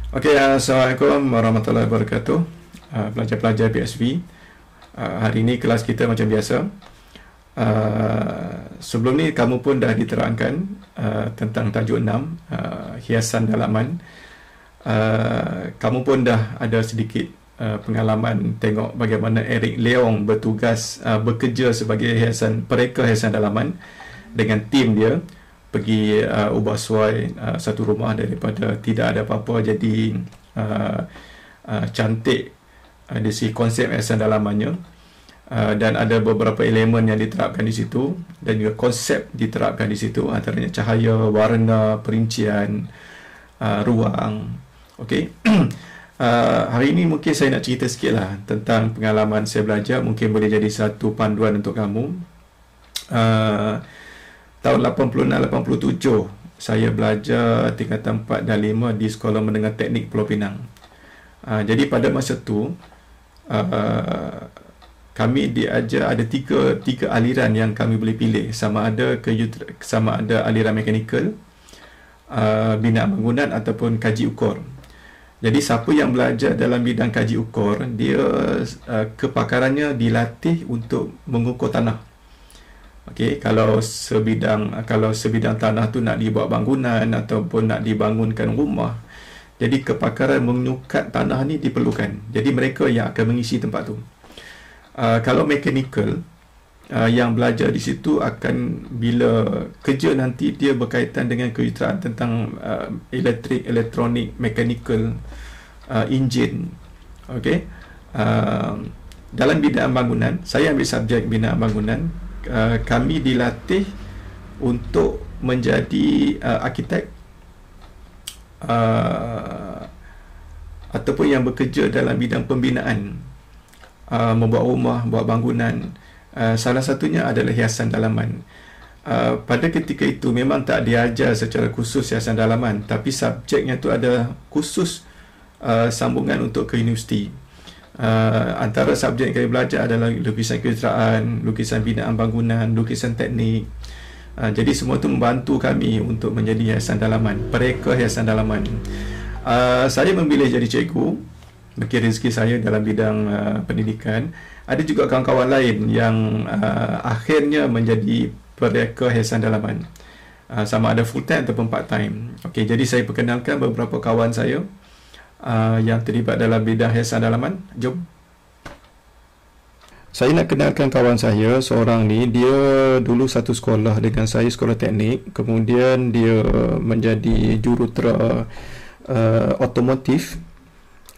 Okey, Assalamualaikum warahmatullahi wabarakatuh. Pelajar-pelajar PSV. Hari ini kelas kita macam biasa. Sebelum ni kamu pun dah diterangkan tentang tajuk 6, hiasan dalaman. Kamu pun dah ada sedikit pengalaman tengok bagaimana Eric Leong bertugas bekerja sebagai pereka hiasan dalaman dengan tim dia pergi ubah suai satu rumah daripada tidak ada apa-apa jadi cantik dari segi konsep hiasan dalamannya, dan ada beberapa elemen yang diterapkan di situ dan juga konsep diterapkan di situ, antaranya cahaya, warna, perincian, ruang. Okey. Hari ini mungkin saya nak cerita sikit lah tentang pengalaman saya belajar, mungkin boleh jadi satu panduan untuk kamu. Tahun 86-87 saya belajar tingkatan 4 dan 5 di Sekolah Menengah Teknik Pulau Pinang. Jadi pada masa tu kami diajar ada tiga aliran yang kami boleh pilih, sama ada aliran mekanikal, binaan bangunan ataupun kaji ukur. Jadi siapa yang belajar dalam bidang kaji ukur, dia kepakarannya dilatih untuk mengukur tanah. Okey, kalau sebidang tanah tu nak dibuat bangunan ataupun nak dibangunkan rumah, jadi kepakaran menyukat tanah ni diperlukan. Jadi mereka yang akan mengisi tempat tu. Kalau mechanical, yang belajar di situ akan bila kerja nanti dia berkaitan dengan kejuruteraan tentang elektrik, elektronik, mechanical, enjin. Okey. Dalam bidang bangunan, saya ambil subjek binaan bangunan. Kami dilatih untuk menjadi arkitek ataupun yang bekerja dalam bidang pembinaan, membuat rumah, buat bangunan. Salah satunya adalah hiasan dalaman. Pada ketika itu memang tak diajar secara khusus hiasan dalaman, tapi subjeknya tu ada khusus sambungan untuk ke universiti. Antara subjek yang kami belajar adalah lukisan kejuruteraan, lukisan binaan bangunan, lukisan teknik. Jadi semua itu membantu kami untuk menjadi hiasan dalaman, pereka hiasan dalaman. Saya memilih jadi cikgu, mungkin rezeki saya dalam bidang pendidikan. Ada juga kawan-kawan lain yang akhirnya menjadi pereka hiasan dalaman, sama ada full time ataupun part time. Okey, jadi saya perkenalkan beberapa kawan saya yang terlibat dalam bidang hiasan dalaman. Jom. Saya nak kenalkan kawan saya, seorang ni dia dulu satu sekolah dengan saya, sekolah teknik. Kemudian dia menjadi jurutera otomotif,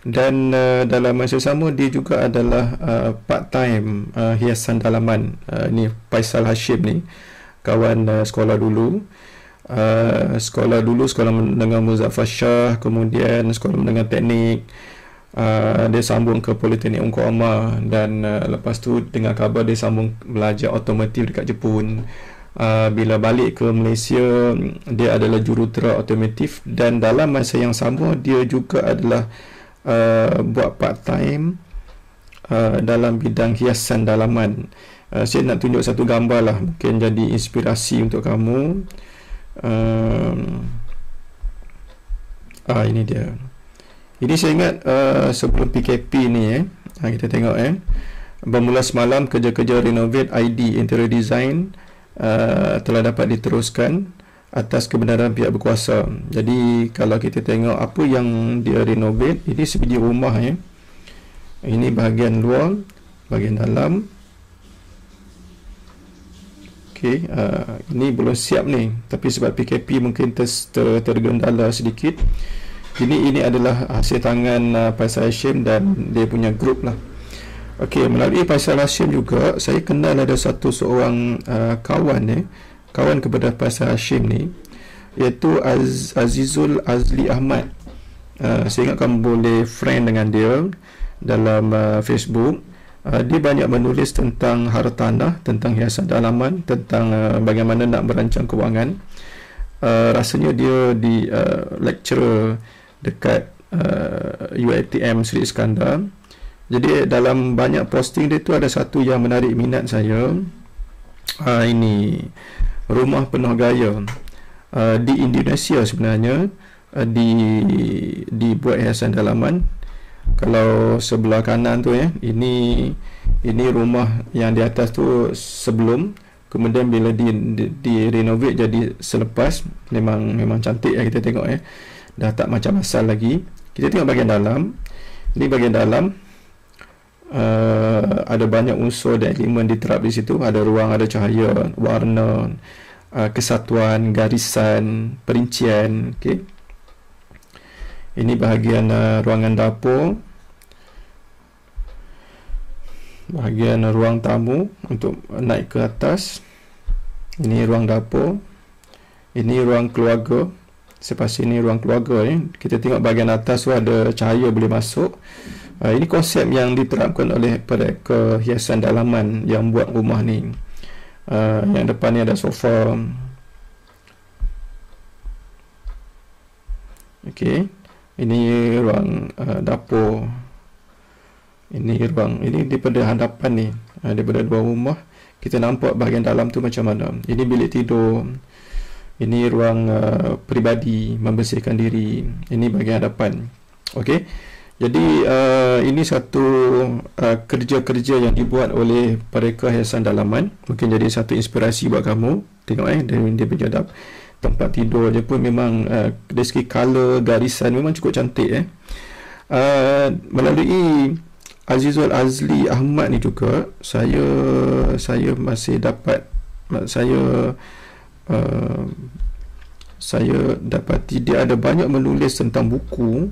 dan dalam masa sama dia juga adalah part time hiasan dalaman. Ni Faisal Hashim ni, kawan sekolah dulu. Sekolah menengah Muzaffar Shah, kemudian sekolah menengah teknik, dia sambung ke Politeknik Ungku Omar, dan lepas tu dengar khabar dia sambung belajar otomotif dekat Jepun. Bila balik ke Malaysia, dia adalah jurutera otomotif, dan dalam masa yang sama dia juga adalah buat part time dalam bidang hiasan dalaman. Saya nak tunjuk satu gambar lah, mungkin jadi inspirasi untuk kamu. Ini dia. Ini saya ingat sebelum PKP ni kita tengok bermula semalam kerja-kerja renovate ID interior design telah dapat diteruskan atas kebenaran pihak berkuasa. Jadi kalau kita tengok apa yang dia renovate, ini sebiji rumah ini bahagian luar, bahagian dalam. Okay, ini belum siap ni, tapi sebab PKP mungkin tergendala sedikit. Ini adalah hasil tangan Faisal Hashim dan dia punya grup lah. Okey, melalui Faisal Hashim juga saya kenal ada seorang kawan kepada Faisal Hashim ni, iaitu Azizul Azli Ahmad. Saya ingat kamu boleh friend dengan dia dalam Facebook. Dia banyak menulis tentang hartanah, tentang hiasan dalaman, tentang bagaimana nak merancang kewangan. Rasanya dia di lecturer dekat UiTM Sri Iskandar. Jadi dalam banyak posting dia tu ada satu yang menarik minat saya. Ini rumah penuh gaya. Di Indonesia sebenarnya dibuat hiasan dalaman. Kalau sebelah kanan tu ini rumah yang di atas tu sebelum, kemudian bila di renovate jadi selepas. Memang cantik kita tengok dah tak macam asal lagi. Kita tengok bahagian dalam. Ini bahagian dalam, ada banyak unsur dan elemen diterap di situ. Ada ruang, ada cahaya, warna, kesatuan, garisan, perincian. Okey. Ini bahagian ruangan dapur, bahagian ruang tamu untuk naik ke atas. Ini ruang dapur. Ini ruang keluarga. Selepas ini ruang keluarga kita tengok bahagian atas tu ada cahaya boleh masuk. Ini konsep yang diterapkan oleh mereka hiasan dalaman yang buat rumah ni. Yang depan ni ada sofa. Okey. Ini ruang dapur. Ini daripada hadapan ni, daripada dua rumah kita nampak bahagian dalam tu macam mana. Ini bilik tidur. Ini ruang peribadi, membersihkan diri. Ini bahagian hadapan. Okey. Jadi ini satu kerja-kerja yang dibuat oleh mereka hiasan dalaman. Mungkin jadi satu inspirasi buat kamu. Tengok dia punya tempat tidur je pun memang dari segi color, garisan memang cukup cantik melalui Azizul Azli Ahmad ni juga saya masih dapat saya dapati dia ada banyak menulis tentang buku,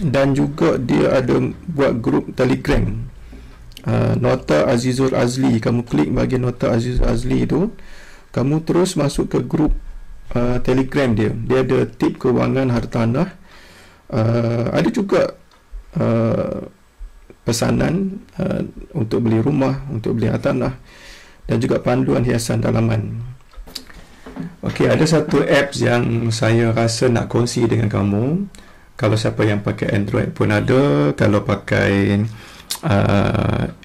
dan juga dia ada buat grup Telegram, Nota Azizul Azli. Kamu klik bahagian Nota Azizul Azli tu, kamu terus masuk ke grup Telegram dia ada tip kewangan hartanah, ada juga pesanan untuk beli rumah, untuk beli hartanah, dan juga panduan hiasan dalaman. Okey, ada satu apps yang saya rasa nak kongsi dengan kamu. Kalau siapa yang pakai Android pun ada, kalau pakai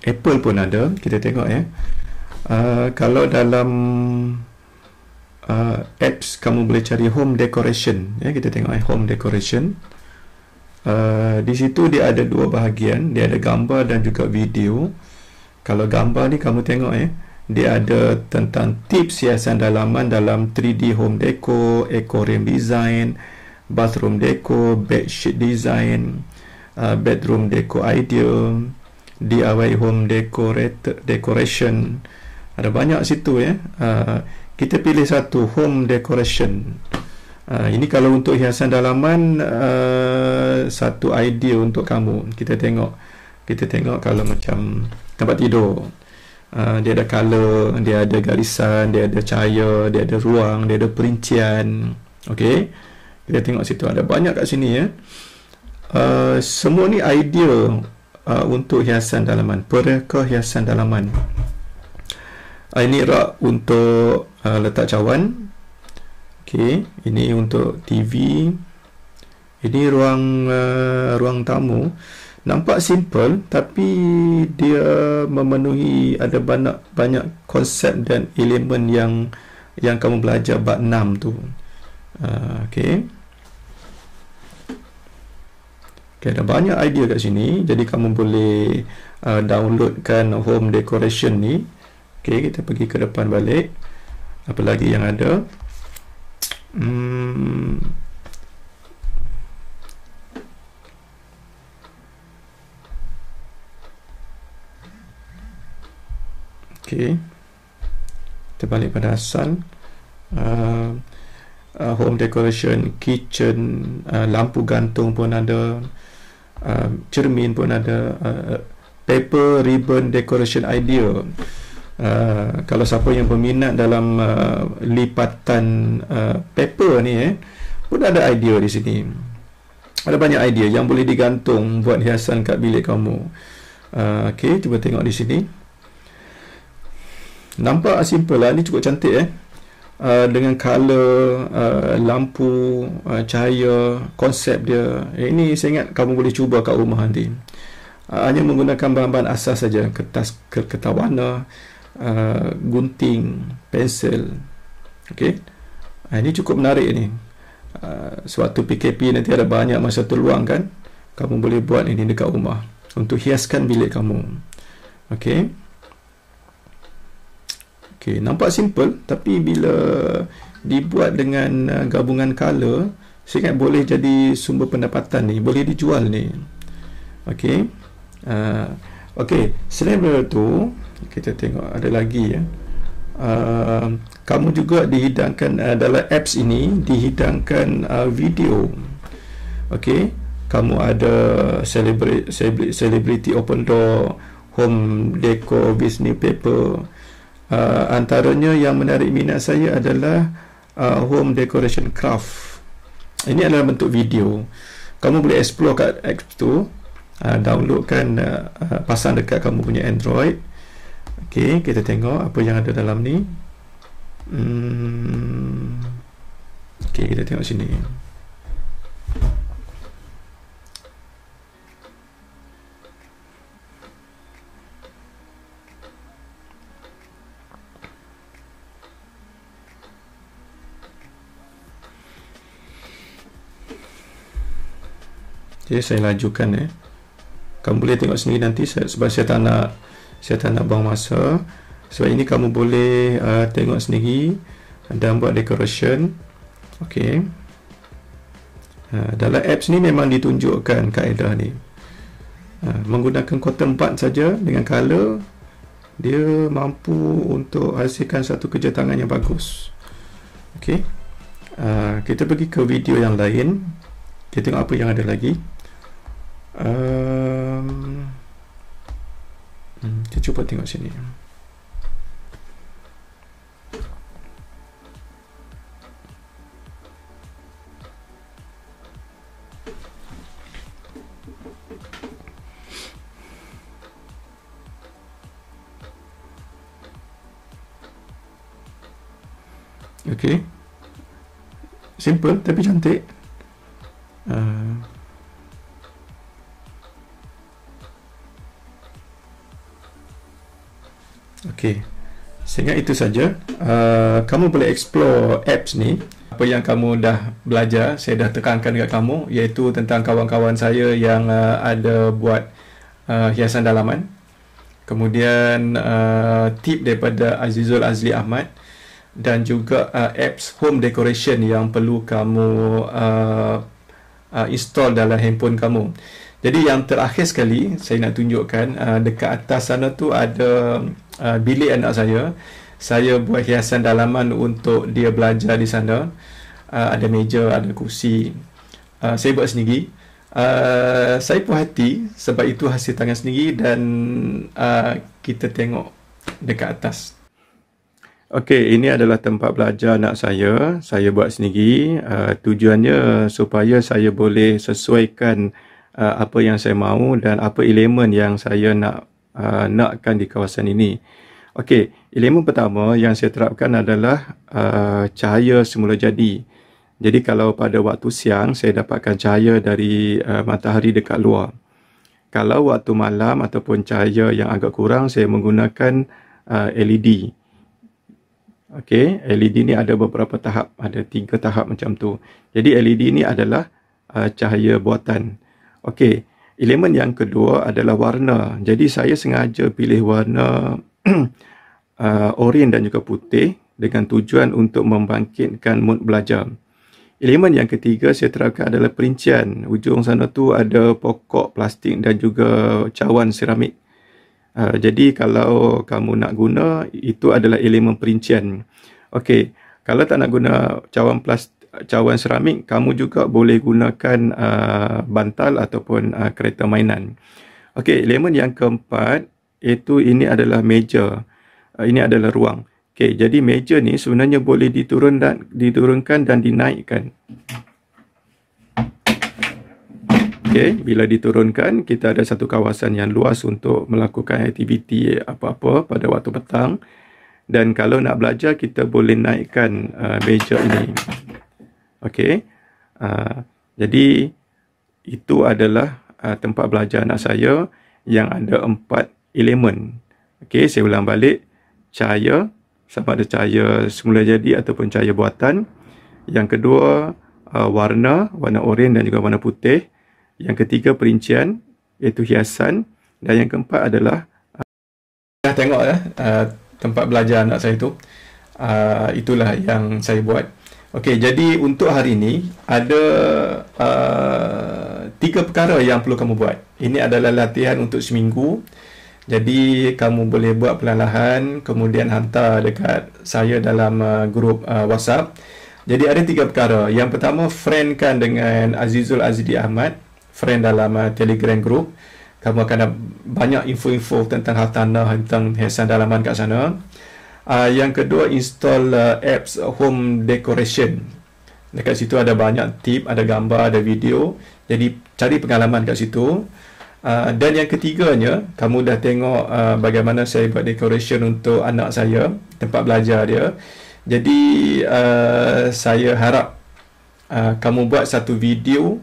Apple pun ada. Kita tengok kalau dalam apps kamu boleh cari home decoration kita tengok home decoration. Di situ dia ada dua bahagian, dia ada gambar dan juga video. Kalau gambar ni kamu tengok dia ada tentang tips hiasan dalaman dalam 3D home decor, aquarium design, bathroom decor, bedsheet design, bedroom decor idea, DIY home decoration. Ada banyak situ kita pilih satu, home decoration. Ini kalau untuk hiasan dalaman, satu idea untuk kamu. Kita tengok kalau macam tempat tidur, dia ada color, dia ada garisan, dia ada cahaya, dia ada ruang, dia ada perincian. Okey, kita tengok situ ada banyak kat sini semua ni idea untuk hiasan dalaman, pereka hiasan dalaman. Ini rak untuk letak cawan. Okey, ini untuk TV. Ini ruang tamu. Nampak simple, tapi dia memenuhi, ada banyak konsep dan elemen yang kamu belajar bab 6 tu. Okey, ada banyak idea kat sini. Jadi kamu boleh downloadkan home decoration ni. Okey, kita pergi ke depan balik. Apa lagi yang ada? Okey, kita balik pada asal. Home decoration, kitchen, lampu gantung pun ada, cermin pun ada, paper ribbon decoration idea. Kalau siapa yang berminat dalam lipatan paper ni pun ada idea di sini. Ada banyak idea yang boleh digantung buat hiasan kat bilik kamu. Okey, cuba tengok di sini. Nampak simple lah, ni cukup cantik dengan color, lampu, cahaya, konsep dia. Ini saya ingat kamu boleh cuba kat rumah nanti. Hanya menggunakan bahan-bahan asas saja, kertas warna, gunting, pensel. Okey, Ini cukup menarik ni. Sewaktu PKP nanti ada banyak masa terluang kan, kamu boleh buat ini dekat rumah untuk hiaskan bilik kamu. Okey. Okey, nampak simple, tapi bila dibuat dengan gabungan color, saya ingat boleh jadi sumber pendapatan ni, boleh dijual ni. Okey. Okey, selain daripada tu, kita tengok ada lagi ya. Kamu juga dihidangkan dalam apps ini dihidangkan video. Okey, kamu ada celebrity open door, home decor, business paper. Antaranya yang menarik minat saya adalah home decoration craft. Ini adalah bentuk video. Kamu boleh explore kat apps tu, downloadkan, pasang dekat kamu punya Android. Okey, kita tengok apa yang ada dalam ni. Okey, kita tengok sini. Okay, saya lajukan Kamu boleh tengok sendiri nanti, sebab saya tak nak buang masa. Sebab ini kamu boleh tengok sendiri dan buat decoration. Okey. Dalam apps ni memang ditunjukkan kaedah ni. Menggunakan cotton bud saja dengan color, dia mampu untuk hasilkan satu kerja tangan yang bagus. Okey. Kita pergi ke video yang lain. Kita tengok apa yang ada lagi. Kita cuba tengok sini. Okey, simple tapi cantik. Okey, sehingga itu saja. Kamu boleh explore apps ni. Apa yang kamu dah belajar, saya dah tekankan dekat kamu, iaitu tentang kawan-kawan saya yang ada buat hiasan dalaman. Kemudian tip daripada Azizul Azli Ahmad, dan juga apps home decoration yang perlu kamu install dalam handphone kamu. Jadi yang terakhir sekali saya nak tunjukkan, dekat atas sana tu ada bilik anak saya. Saya buat hiasan dalaman untuk dia belajar di sana. Ada meja, ada kursi. Saya buat sendiri. Saya puas hati sebab itu hasil tangan sendiri, dan kita tengok dekat atas. Okey, ini adalah tempat belajar anak saya. Saya buat sendiri. Tujuannya supaya saya boleh sesuaikan apa yang saya mahu dan apa elemen yang saya nakkan di kawasan ini. Okey, elemen pertama yang saya terapkan adalah cahaya semula jadi. Jadi kalau pada waktu siang saya dapatkan cahaya dari matahari dekat luar. Kalau waktu malam ataupun cahaya yang agak kurang, saya menggunakan LED. Okey, LED ni ada beberapa tahap, ada 3 tahap macam tu. Jadi LED ni adalah cahaya buatan. Okey, elemen yang kedua adalah warna. Jadi saya sengaja pilih warna oranye dan juga putih dengan tujuan untuk membangkitkan mood belajar. Elemen yang ketiga saya terapkan adalah perincian. Ujung sana tu ada pokok plastik dan juga cawan seramik. Jadi kalau kamu nak guna, itu adalah elemen perincian. Okey, kalau tak nak guna cawan seramik, kamu juga boleh gunakan bantal ataupun kereta mainan. Okey, elemen yang keempat, iaitu ini adalah meja. Ini adalah ruang. Okey, jadi meja ni sebenarnya boleh diturunkan dan dinaikkan. Okey, bila diturunkan, kita ada satu kawasan yang luas untuk melakukan aktiviti apa-apa pada waktu petang. Dan kalau nak belajar, kita boleh naikkan meja ini. Okey, jadi itu adalah tempat belajar anak saya yang ada 4 elemen. Okey, saya ulang balik. Cahaya, sama ada cahaya semula jadi ataupun cahaya buatan. Yang kedua, warna oranye dan juga warna putih. Yang ketiga, perincian, iaitu hiasan. Dan yang keempat adalah dah tengok tempat belajar anak saya tu. Itulah yang saya buat. Okey, jadi untuk hari ini ada 3 perkara yang perlu kamu buat. Ini adalah latihan untuk seminggu. Jadi kamu boleh buat perlahan-lahan, kemudian hantar dekat saya dalam grup WhatsApp. Jadi ada 3 perkara. Yang pertama, friendkan dengan Azizul Azdi Ahmad, friend dalam Telegram group. Kamu akan ada banyak info-info tentang hartanah, tentang hiasan dalaman kat sana. Yang kedua, install apps home decoration. Dekat situ ada banyak tip, ada gambar, ada video. Jadi cari pengalaman kat situ. Dan yang ketiganya, kamu dah tengok bagaimana saya buat decoration untuk anak saya, tempat belajar dia. Jadi saya harap kamu buat satu video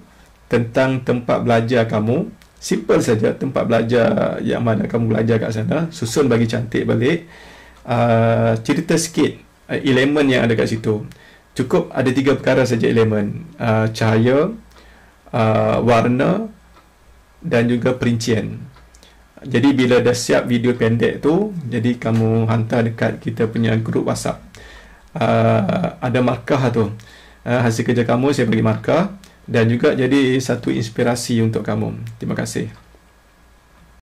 tentang tempat belajar kamu. Simple saja, tempat belajar yang mana kamu belajar kat sana. Susun bagi cantik balik. Cerita sikit elemen yang ada kat situ. Cukup ada 3 perkara saja elemen. Cahaya, warna dan juga perincian. Jadi bila dah siap video pendek tu, jadi kamu hantar dekat kita punya grup WhatsApp. Ada markah tu. Hasil kerja kamu saya bagi markah dan juga jadi satu inspirasi untuk kamu. Terima kasih.